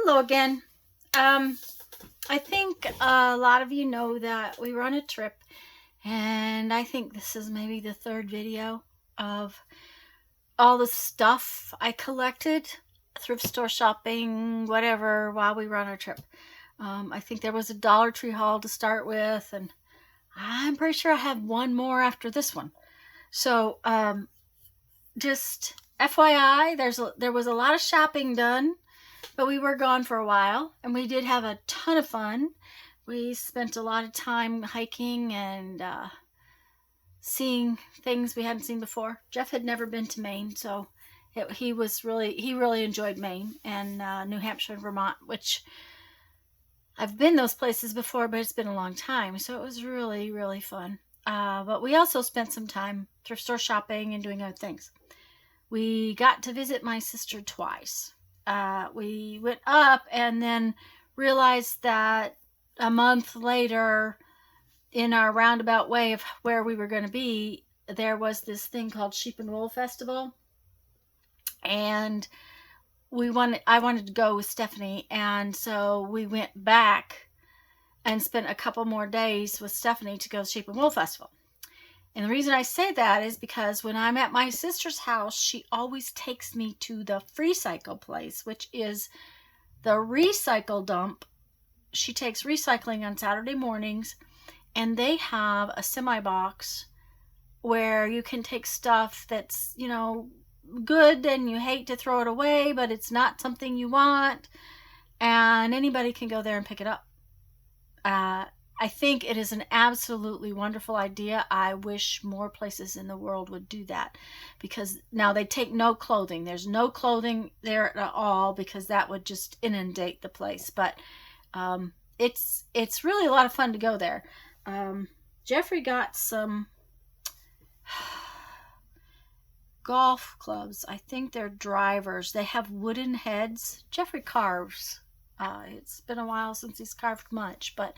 Hello again. I think a lot of you know that we were on a trip, and I think this is maybe the third video of all the stuff I collected, thrift store shopping, whatever, while we were on our trip. I think there was a Dollar Tree haul to start with, and I'm pretty sure I have one more after this one. So, just FYI, there was a lot of shopping done. But we were gone for a while, and we did have a ton of fun. We spent a lot of time hiking and seeing things we hadn't seen before. Jeff had never been to Maine, so he really enjoyed Maine and New Hampshire and Vermont, which I've been those places before, but it's been a long time, so it was really, really fun. But we also spent some time thrift store shopping and doing other things. We got to visit my sister twice. We went up and then realized that a month later, in our roundabout way of where we were going to be, there was this thing called Sheep and Wool Festival. And I wanted to go with Stephanie. And so we went back and spent a couple more days with Stephanie to go to the Sheep and Wool Festival. And the reason I say that is because when I'm at my sister's house, she always takes me to the Freecycle place, which is the recycle dump. She takes recycling on Saturday mornings, and they have a semi-box where you can take stuff that's, good and you hate to throw it away, but it's not something you want, and anybody can go there and pick it up. I think it is an absolutely wonderful idea. I wish more places in the world would do that, because now they take no clothing. There's no clothing there at all, because that would just inundate the place. But it's really a lot of fun to go there. Jeffrey got some golf clubs. I think they're drivers. They have wooden heads. Jeffrey carves. It's been a while since he's carved much, but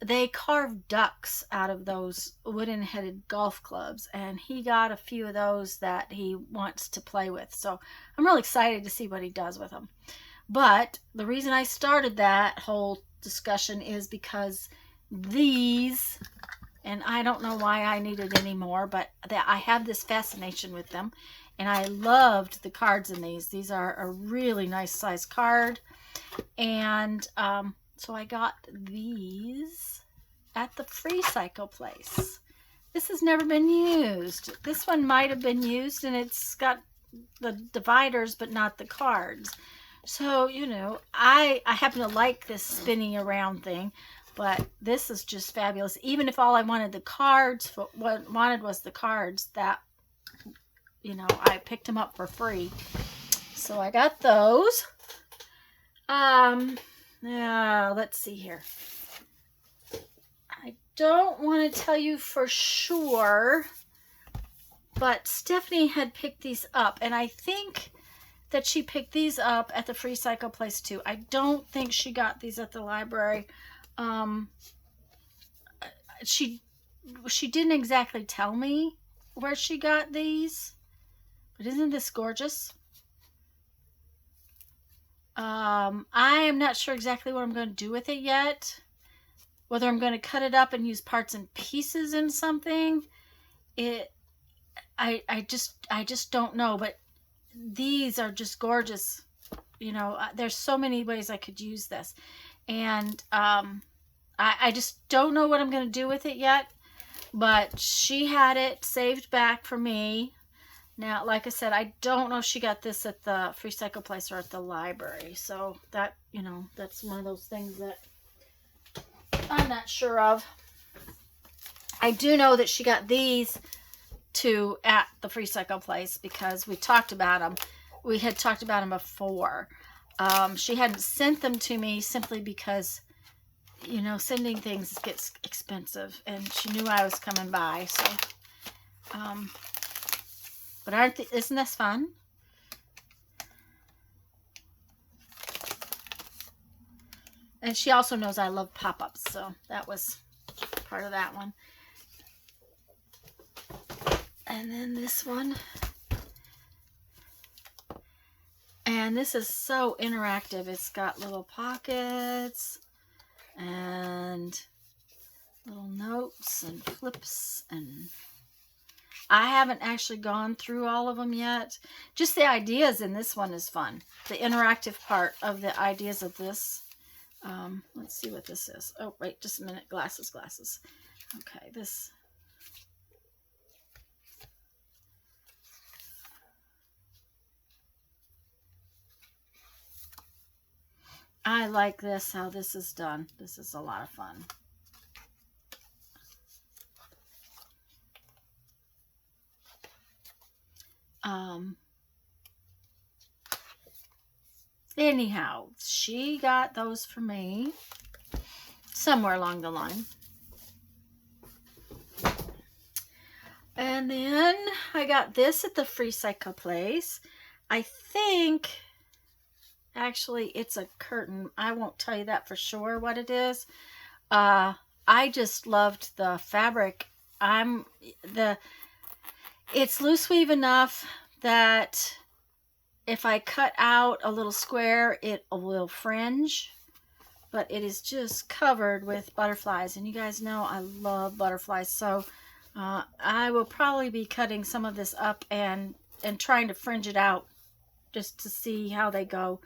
they carve ducks out of those wooden-headed golf clubs, and he got a few of those that he wants to play with. So I'm really excited to see what he does with them. But the reason I started that whole discussion is because these, and I don't know why I needed any more, but I have this fascination with them, and I loved the cards in these. These are a really nice size card, and so I got these at the Freecycle place. This has never been used. This one might have been used, and it's got the dividers but not the cards. So, I happen to like this spinning around thing, but this is just fabulous. Even if all I wanted the cards, what I wanted was the cards, that, I picked them up for free. So I got those. Let's see here. I don't want to tell you for sure, but Stephanie had picked these up, and I think that she picked these up at the Freecycle place too. I don't think she got these at the library. She didn't exactly tell me where she got these, but isn't this gorgeous? I am not sure exactly what I'm going to do with it yet. Whether I'm going to cut it up and use parts and pieces in something. I just don't know, but these are just gorgeous. There's so many ways I could use this. And I just don't know what I'm going to do with it yet, but she had it saved back for me. Now, like I said, I don't know if she got this at the Freecycle place or at the library. So that, that's one of those things that I'm not sure of. I do know that she got these two at the Freecycle place because we talked about them. We had talked about them before. She hadn't sent them to me simply because, sending things gets expensive, and she knew I was coming by. So, but isn't this fun? And she also knows I love pop-ups, so that was part of that one. And then this one. And And this is so interactive. It's got little pockets and little notes and flips, and I haven't actually gone through all of them yet. Just the ideas in this one is fun. The interactive part of the ideas of this. Let's see what this is. Oh, wait, just a minute. Glasses. Okay, this. I like this, how this is done. This is a lot of fun. Anyhow, she got those for me somewhere along the line. And then I got this at the Freecycle place. I think, actually, it's a curtain. I won't tell you that for sure what it is. I just loved the fabric. It's loose weave enough that if I cut out a little square, it will fringe, but it is just covered with butterflies, and you guys know I love butterflies, so I will probably be cutting some of this up and trying to fringe it out just to see how they go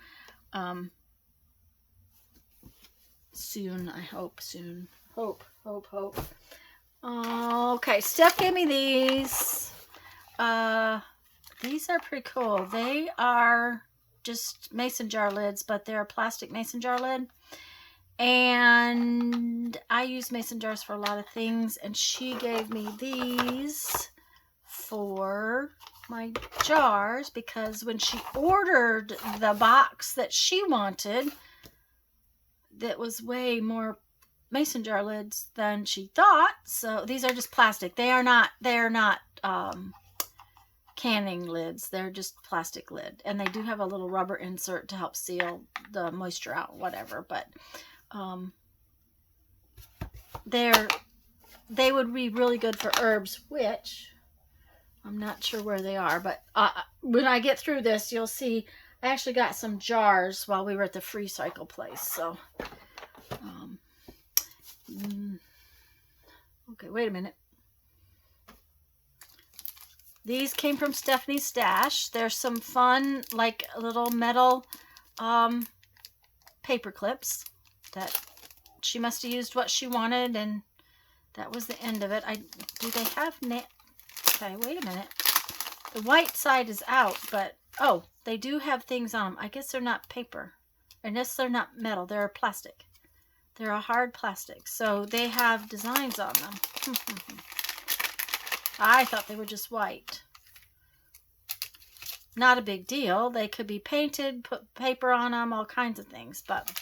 soon. I hope soon. Hope. Okay, Steph gave me these. These are pretty cool. They are just mason jar lids, but they're a plastic mason jar lid. And I use mason jars for a lot of things, and she gave me these for my jars because when she ordered the box that she wanted, that was way more mason jar lids than she thought. So these are just plastic. They are not canning lids. They're just plastic lid, and they do have a little rubber insert to help seal the moisture out, whatever, but they would be really good for herbs, which I'm not sure where they are, but when I get through this, you'll see I actually got some jars while we were at the Freecycle place. So okay, wait a minute. These came from Stephanie's stash. There's some fun, like little metal paper clips that she must have used what she wanted, and that was the end of it. Do they have okay, wait a minute. The white side is out, but oh, they do have things on them. I guess they're not paper. I guess they're not metal. They're plastic. They're a hard plastic, so they have designs on them. I thought they were just white. Not a big deal. They could be painted, put paper on them, all kinds of things, but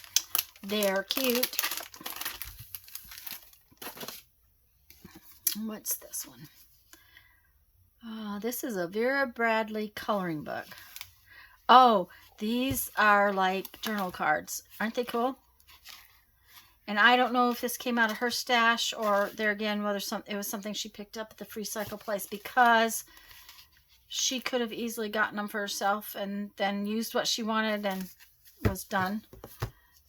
they're cute. What's this one? This is a Vera Bradley coloring book. Oh, these are like journal cards. Aren't they cool? And I don't know if this came out of her stash or there again, whether it was something she picked up at the Freecycle place, because she could have easily gotten them for herself and then used what she wanted and was done.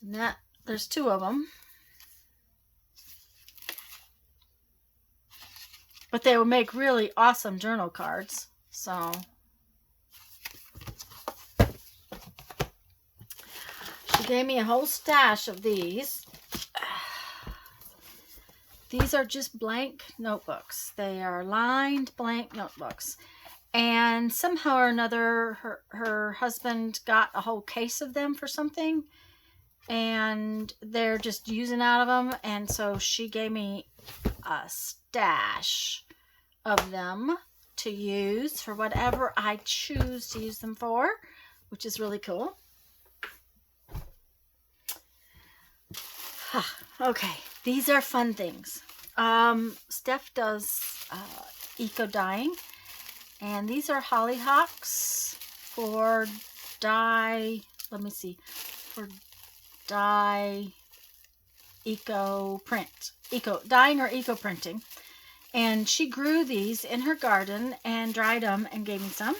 And there's two of them. But they will make really awesome journal cards. So she gave me a whole stash of these. These are just blank notebooks. They are lined blank notebooks. And somehow or another, her husband got a whole case of them for something. And they're just using out of them. And so she gave me a stash of them to use for whatever I choose to use them for, which is really cool. Okay, these are fun things. Steph does eco dyeing, and these are hollyhocks for dye. Let me see, for dye eco print, eco dyeing or eco printing. And she grew these in her garden and dried them and gave me some.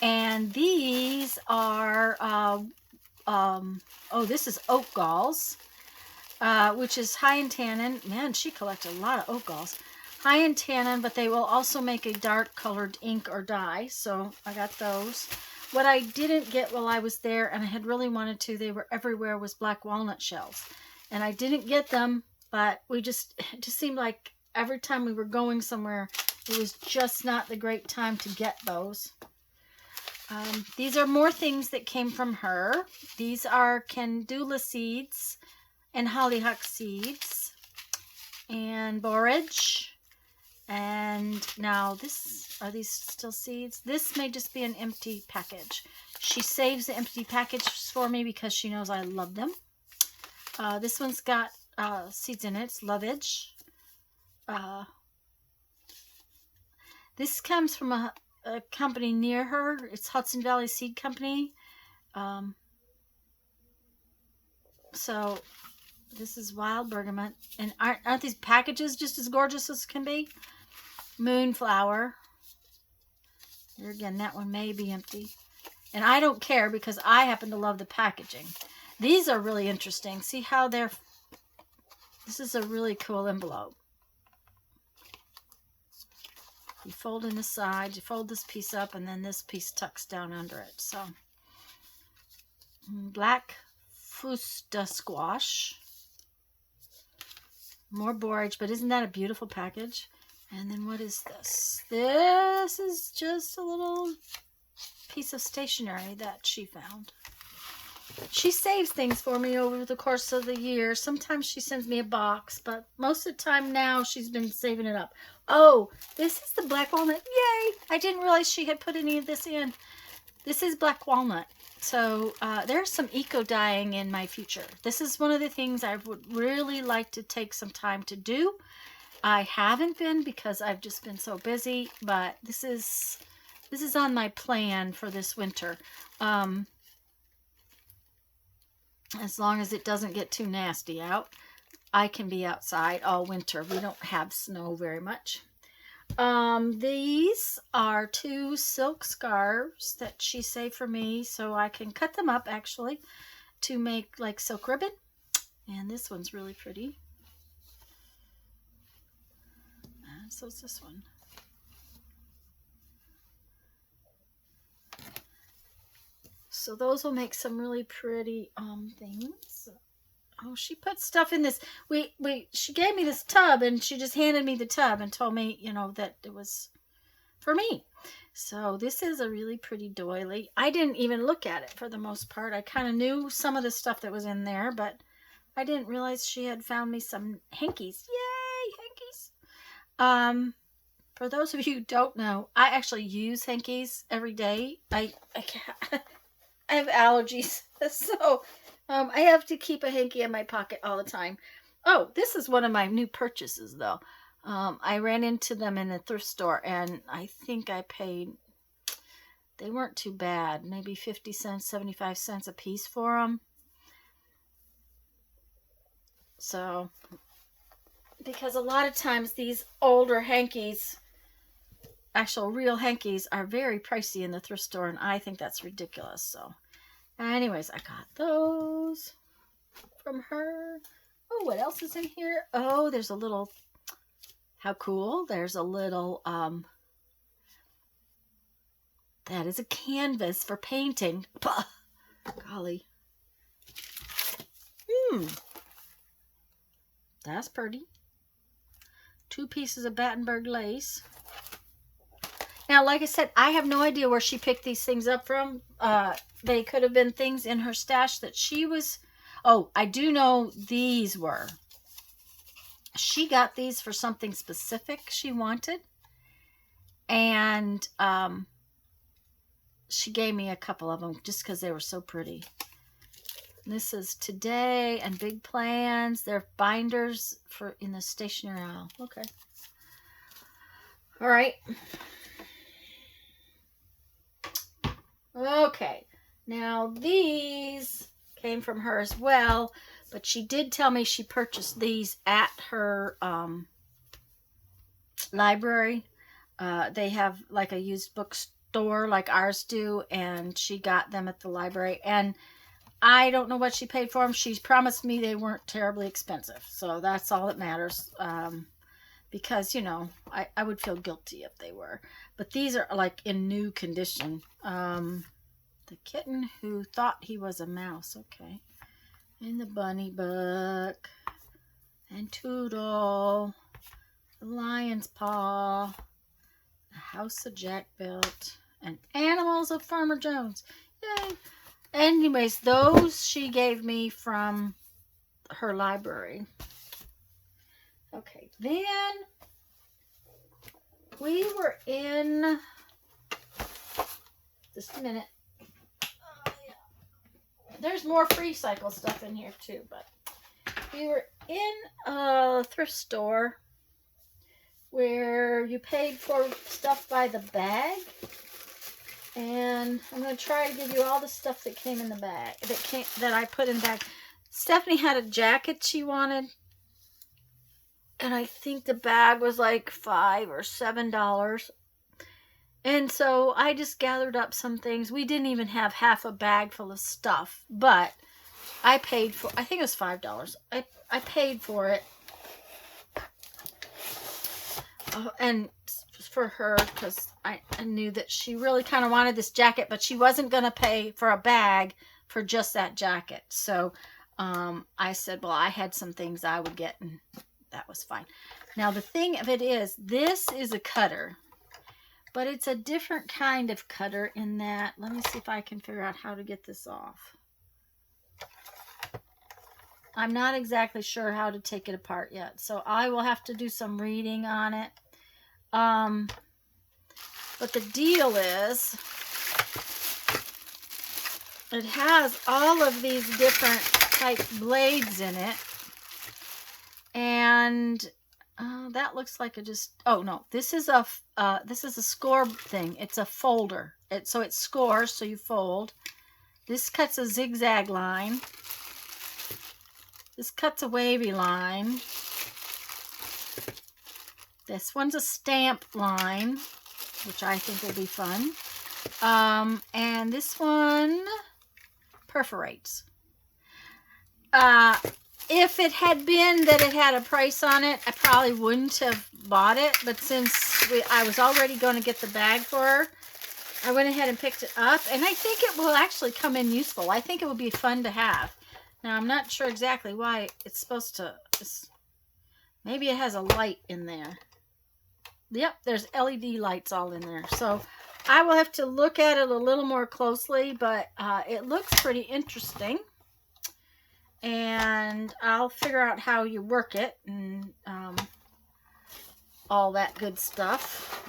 And these are, oh, this is oat galls, which is high in tannin. Man, she collected a lot of oat galls. High in tannin, but they will also make a dark colored ink or dye. So I got those. What I didn't get while I was there, and I had really wanted to, they were everywhere, was black walnut shells. And I didn't get them, but it just seemed like every time we were going somewhere, it was just not the great time to get those. These are more things that came from her. These are candula seeds and hollyhock seeds and borage. And now are these still seeds? This may just be an empty package. She saves the empty packages for me because she knows I love them. This one's got seeds in it. It's lovage. This comes from a company near her. It's Hudson Valley Seed Company. So this is wild bergamot. And aren't these packages just as gorgeous as can be? Moonflower. Here again, that one may be empty. And I don't care because I happen to love the packaging. These are really interesting. See how they're... This is a really cool envelope. You fold in the side, you fold this piece up, and then this piece tucks down under it. So, black fusta squash. More borage, but isn't that a beautiful package? And then what is this? This is just a little piece of stationery that she found. She saves things for me over the course of the year. Sometimes she sends me a box, but most of the time now she's been saving it up. Oh, this is the black walnut. Yay! I didn't realize she had put any of this in. This is black walnut. So there's some eco dyeing in my future. This is one of the things I would really like to take some time to do. I haven't been because I've just been so busy, but this is on my plan for this winter. As long as it doesn't get too nasty out, I can be outside all winter. We don't have snow very much. These are 2 silk scarves that she saved for me, so I can cut them up actually to make like silk ribbon. And this one's really pretty. And so is this one. So those will make some really pretty things. Oh, she put stuff in this. She gave me this tub and she just handed me the tub and told me, you know, that it was for me. So this is a really pretty doily. I didn't even look at it for the most part. I kind of knew some of the stuff that was in there, but I didn't realize she had found me some hankies. Yay, hankies. For those of you who don't know, I actually use hankies every day. I can't. I have allergies, so I have to keep a hanky in my pocket all the time. Oh, this is one of my new purchases, though. I ran into them in a thrift store, and I think I paid, they weren't too bad, maybe 50 cents, 75 cents a piece for them. So, because a lot of times these older hankies, actual real hankies, are very pricey in the thrift store, and I think that's ridiculous. So anyways, I got those from her. Oh, what else is in here? Oh, there's a little, how cool, there's a little that is a canvas for painting. Bah, golly. That's pretty. 2 pieces of Battenberg lace. Now, like I said, I have no idea where she picked these things up from. They could have been things in her stash that she was... Oh, I do know these were. She got these for something specific she wanted. And she gave me a couple of them just because they were so pretty. This is Today and Big Plans. They're binders for in the stationery aisle. Okay. All right. Okay. Now these came from her as well, but she did tell me she purchased these at her library. They have like a used store like ours do, and she got them at the library. And I don't know what she paid for them. She promised me they weren't terribly expensive, so that's all that matters. Because, you know, I would feel guilty if they were. But these are like in new condition. The kitten who thought he was a mouse. Okay. And the bunny book. And Toodle. The lion's paw. The house that Jack built. And animals of Farmer Jones. Yay. Anyways, those she gave me from her library. Okay, then we were in, just a minute, there's more Freecycle stuff in here too, but we were in a thrift store where you paid for stuff by the bag, and I'm going to try to give you all the stuff that came in the bag, that I put in the bag. Stephanie had a jacket she wanted. And I think the bag was like $5 or $7. And so I just gathered up some things. We didn't even have half a bag full of stuff. But I paid for, I think it was $5. I paid for it. And for her, because I knew that she really kind of wanted this jacket. But she wasn't going to pay for a bag for just that jacket. So I said, well, I had some things I would get, and that was fine. Now, the thing of it is, this is a cutter, but it's a different kind of cutter in that, let me see if I can figure out how to get this off. I'm not exactly sure how to take it apart yet, so I will have to do some reading on it. But the deal is, it has all of these different type blades in it. And that looks like oh no, this is a score thing. It's a folder. So it scores, so you fold. This cuts a zigzag line. This cuts a wavy line. This one's a stamp line, which I think will be fun. And this one perforates. If it had been that it had a price on it, I probably wouldn't have bought it. But since I was already going to get the bag for her, I went ahead and picked it up. And I think it will actually come in useful. I think it would be fun to have. Now, I'm not sure exactly why it's supposed to. Maybe it has a light in there. Yep, there's LED lights all in there. So I will have to look at it a little more closely. But it looks pretty interesting. And I'll figure out how you work it and all that good stuff.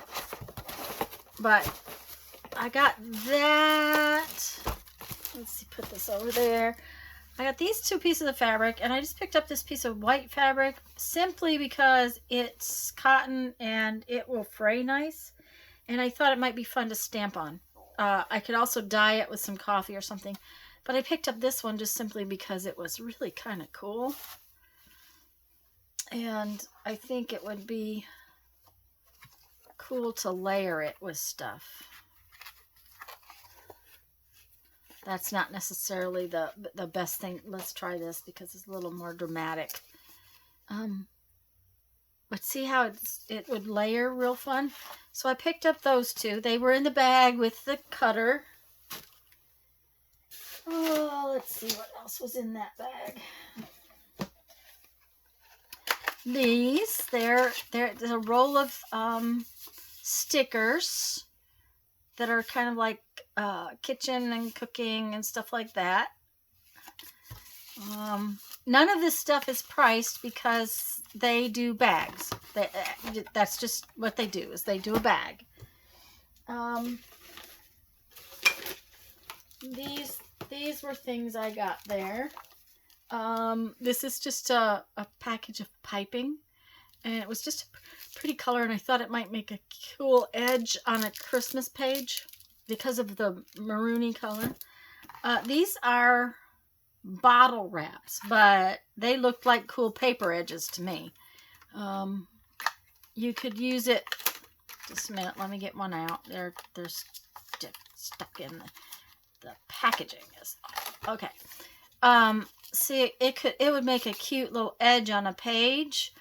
But I got that. Let's see, put this over there. I got these two pieces of fabric, and I just picked up this piece of white fabric simply because it's cotton and it will fray nice. And I thought it might be fun to stamp on. I could also dye it with some coffee or something. But I picked up this one just simply because it was really kind of cool. And I think it would be cool to layer it with stuff. That's not necessarily the best thing. Let's try this because it's a little more dramatic. But see how it would layer real fun? So I picked up those two. They were in the bag with the cutter. Oh, let's see what else was in that bag. There's a roll of stickers that are kind of like kitchen and cooking and stuff like that. None of this stuff is priced because they do bags. That's just what they do, is they do a bag. These were things I got there. This is just a package of piping, and it was just a pretty color, and I thought it might make a cool edge on a Christmas page because of the maroony color. These are bottle wraps, but they looked like cool paper edges to me. You could use it. Just a minute, let me get one out. There's stuck in the packaging is off. Okay. See, it would make a cute little edge on a page,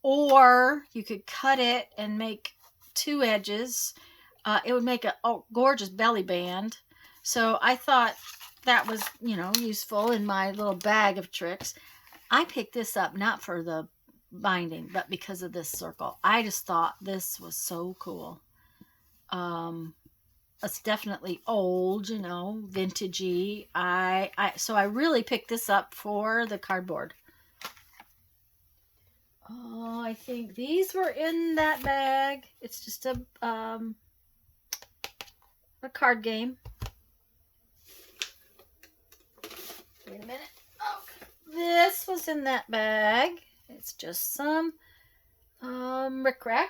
or you could cut it and make 2 edges. It would make a gorgeous belly band. So I thought that was, you know, useful in my little bag of tricks. I picked this up not for the binding, but because of this circle. I just thought this was so cool. It's definitely old, you know, vintagey. So I really picked this up for the cardboard. Oh, I think these were in that bag. It's just a card game. Wait a minute. Okay. This was in that bag. It's just some rickrack.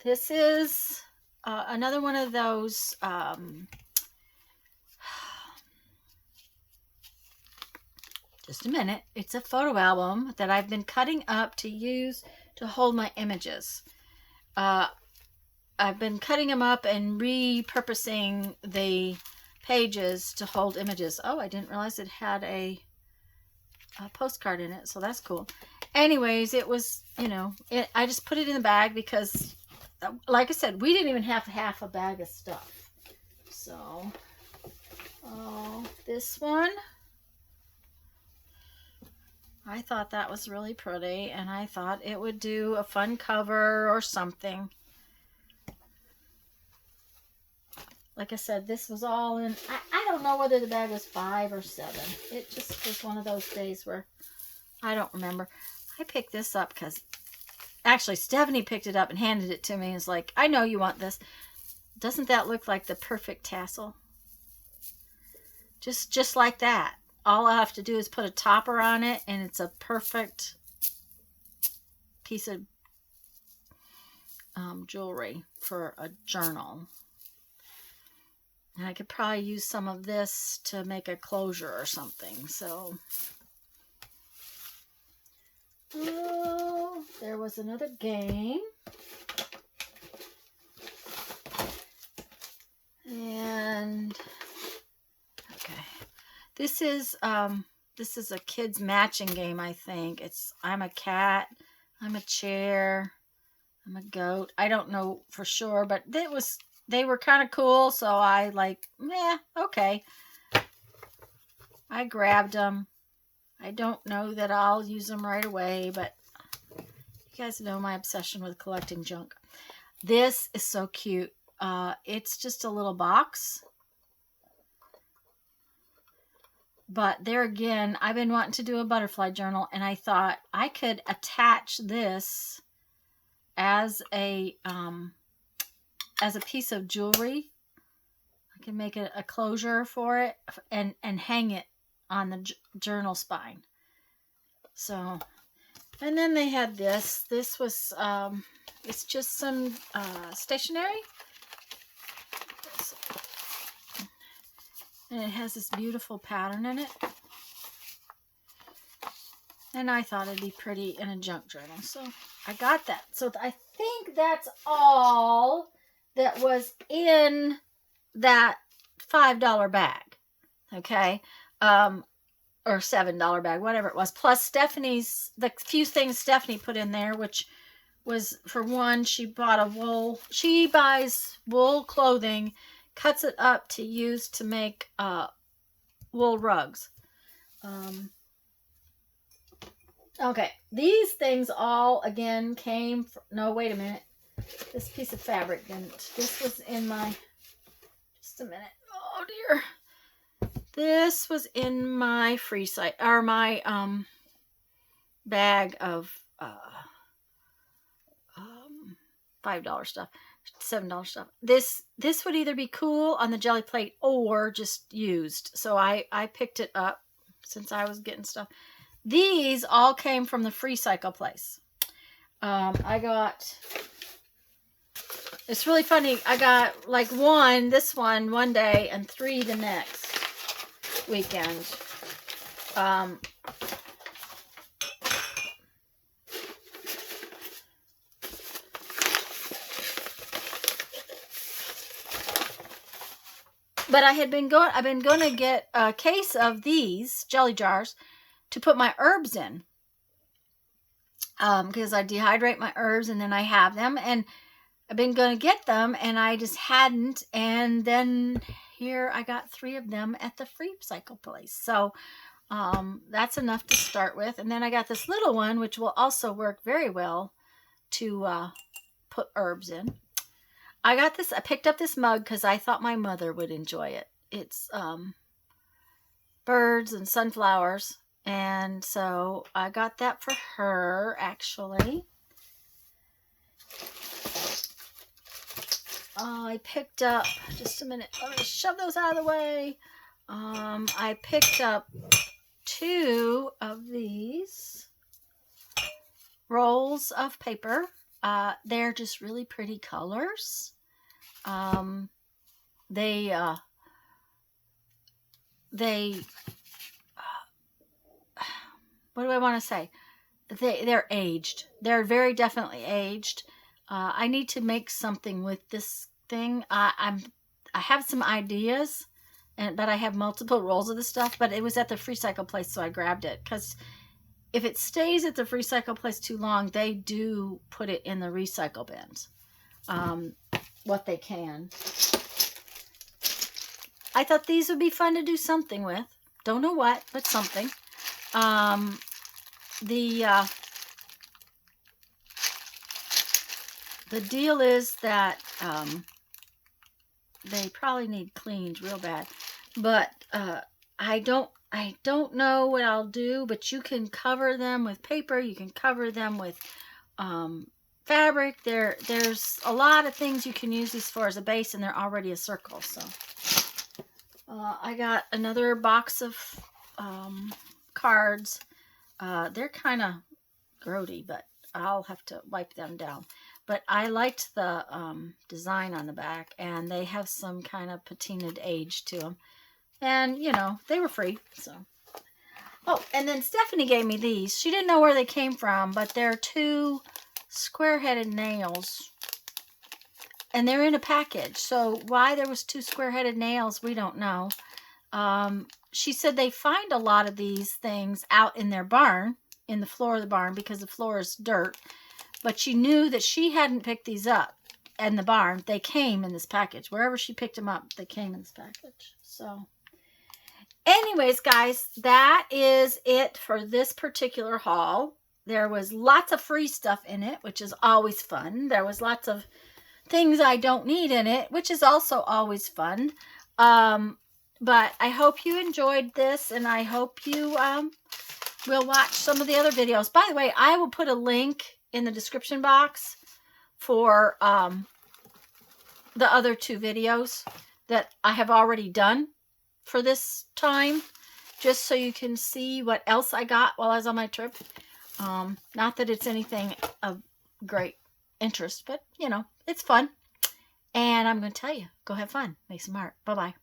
This is another one of those just a minute. It's a photo album that I've been cutting up to use to hold my images. I've been cutting them up and repurposing the pages to hold images. Oh, I didn't realize it had a postcard in it, so that's cool. Anyways, it was, you know, I just put it in the bag because, like I said, we didn't even have half a bag of stuff. So, this one, I thought that was really pretty, and I thought it would do a fun cover or something. Like I said, this was all in, I don't know whether the bag was 5 or 7. It just was one of those days where I don't remember. I picked this up because, actually, Stephanie picked it up and handed it to me and was like, I know you want this. Doesn't that look like the perfect tassel? Just like that. All I have to do is put a topper on it, and it's a perfect piece of jewelry for a journal. And I could probably use some of this to make a closure or something. So, oh, there was another game. And, okay. This is a kid's matching game, I think. I'm a cat, I'm a chair, I'm a goat. I don't know for sure, but they were kind of cool, so I okay. I grabbed them. I don't know that I'll use them right away, but you guys know my obsession with collecting junk. This is so cute. It's just a little box. But there again, I've been wanting to do a butterfly journal, and I thought I could attach this as a piece of jewelry. I can make a closure for it and hang it on the journal spine. So, and then they had this. This was, it's just some stationery. And it has this beautiful pattern in it. And I thought it'd be pretty in a junk journal. So I got that. So I think that's all that was in that $5 bag. Okay. Or $7 bag, whatever it was. Plus the few things Stephanie put in there, which was, for one, she buys wool clothing, cuts it up to use to make wool rugs. Okay, these things all, again, came from, no, wait a minute. This piece of fabric didn't. This was in my, just a minute. Oh, dear. This was in my Freecycle, or my bag of $5 stuff. $7 stuff. This would either be cool on the jelly plate or just used. So I picked it up since I was getting stuff. These all came from the Freecycle place. I got, it's really funny. I got like this one day and 3 the next weekend. But I've been going to get a case of these jelly jars to put my herbs in. Because I dehydrate my herbs and then I have them, and I've been going to get them and I just hadn't, and then here I got 3 of them at the Freecycle place. So that's enough to start with. And then I got this little one, which will also work very well to put herbs in. I picked up this mug because I thought my mother would enjoy it. It's birds and sunflowers. And so I got that for her, actually. I picked up, just a minute, let me shove those out of the way. I picked up 2 of these rolls of paper. They're just really pretty colors. What do I want to say? They're aged. They're very definitely aged. I need to make something with this thing. I have some ideas, but I have multiple rolls of this stuff. But it was at the Freecycle place, so I grabbed it. Because if it stays at the Freecycle place too long, they do put it in the recycle bins. What they can. I thought these would be fun to do something with. Don't know what, but something. The deal is that they probably need cleaned real bad, but I don't know what I'll do. But you can cover them with paper. You can cover them with fabric. There's a lot of things you can use these for as a base, and they're already a circle. So I got another box of cards. They're kind of grody, but I'll have to wipe them down. But I liked the design on the back, and they have some kind of patinaed age to them. And, you know, they were free, so. Oh, and then Stephanie gave me these. She didn't know where they came from, but they're 2 square-headed nails. And they're in a package. So why there was 2 square-headed nails, we don't know. She said they find a lot of these things out in their barn, in the floor of the barn, because the floor is dirt. But she knew that she hadn't picked these up in the barn. They came in this package. Wherever she picked them up, they came in this package. So, anyways, guys, that is it for this particular haul. There was lots of free stuff in it, which is always fun. There was lots of things I don't need in it, which is also always fun. But I hope you enjoyed this, and I hope you will watch some of the other videos. By the way, I will put a link in the description box for the other 2 videos that I have already done for this time, just so you can see what else I got while I was on my trip. Not that it's anything of great interest, but, you know, it's fun. And I'm going to tell you, go have fun. Make some art. Bye-bye.